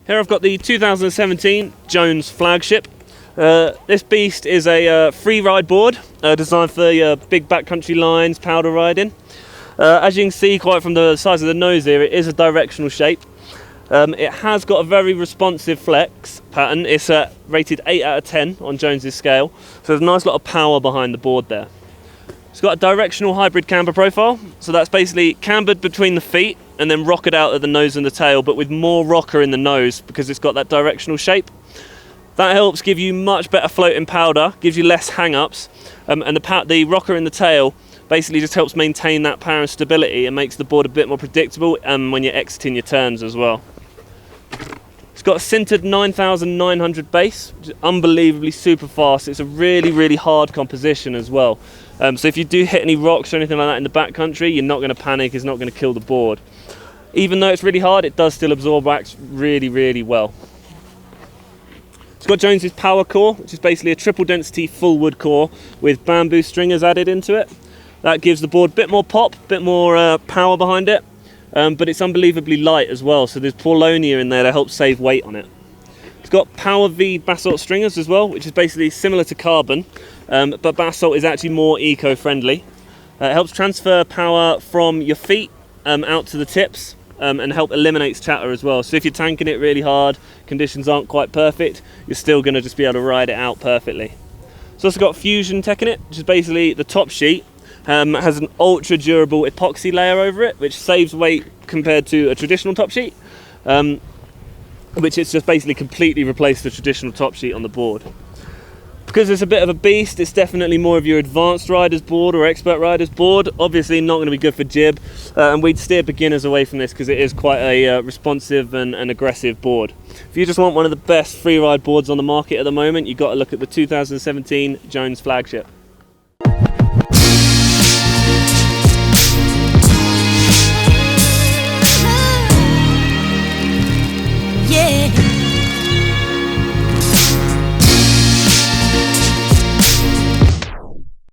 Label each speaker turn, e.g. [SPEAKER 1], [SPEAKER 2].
[SPEAKER 1] Here I've got the 2017 Jones Flagship. This beast is a free ride board designed for big backcountry lines, powder riding. As you can see quite from the size of the nose here, it is a directional shape. It has got a very responsive flex pattern. It's rated 8 out of 10 on Jones's scale, so there's a nice lot of power behind the board there. It's got a directional hybrid camber profile, so that's basically cambered between the feet and then rocketed out at the nose and the tail, but with more rocker in the nose because it's got that directional shape. That helps give you much better float in powder, gives you less hang-ups, and the rocker in the tail basically just helps maintain that power and stability and makes the board a bit more predictable when you're exiting your turns as well. It's got a sintered 9,900 base, which is unbelievably super fast. It's a really, really hard composition as well. So if you do hit any rocks or anything like that in the backcountry, you're not going to panic, it's not going to kill the board. Even though it's really hard, it does still absorb wax really, really well. It's got Jones's power core, which is basically a triple density full wood core with bamboo stringers added into it. That gives the board a bit more pop, a bit more power behind it, but it's unbelievably light as well, so there's Paulonia in there to help save weight on it. It's got Power V basalt stringers as well, which is basically similar to carbon, but basalt is actually more eco-friendly. It helps transfer power from your feet out to the tips and help eliminates chatter as well. So if you're tanking it really hard, conditions aren't quite perfect, you're still going to just be able to ride it out perfectly. It's also got Fusion Tech in it, which is basically the top sheet has an ultra durable epoxy layer over it, which saves weight compared to a traditional top sheet, which it's just basically completely replaced the traditional top sheet on the board. Because it's a bit of a beast, it's definitely more of your advanced rider's board or expert rider's board. Obviously not going to be good for jib, and we'd steer beginners away from this because it is quite a responsive and aggressive board. If you just want one of the best free ride boards on the market at the moment, you've got to look at the 2017 Jones Flagship.
[SPEAKER 2] Yeah.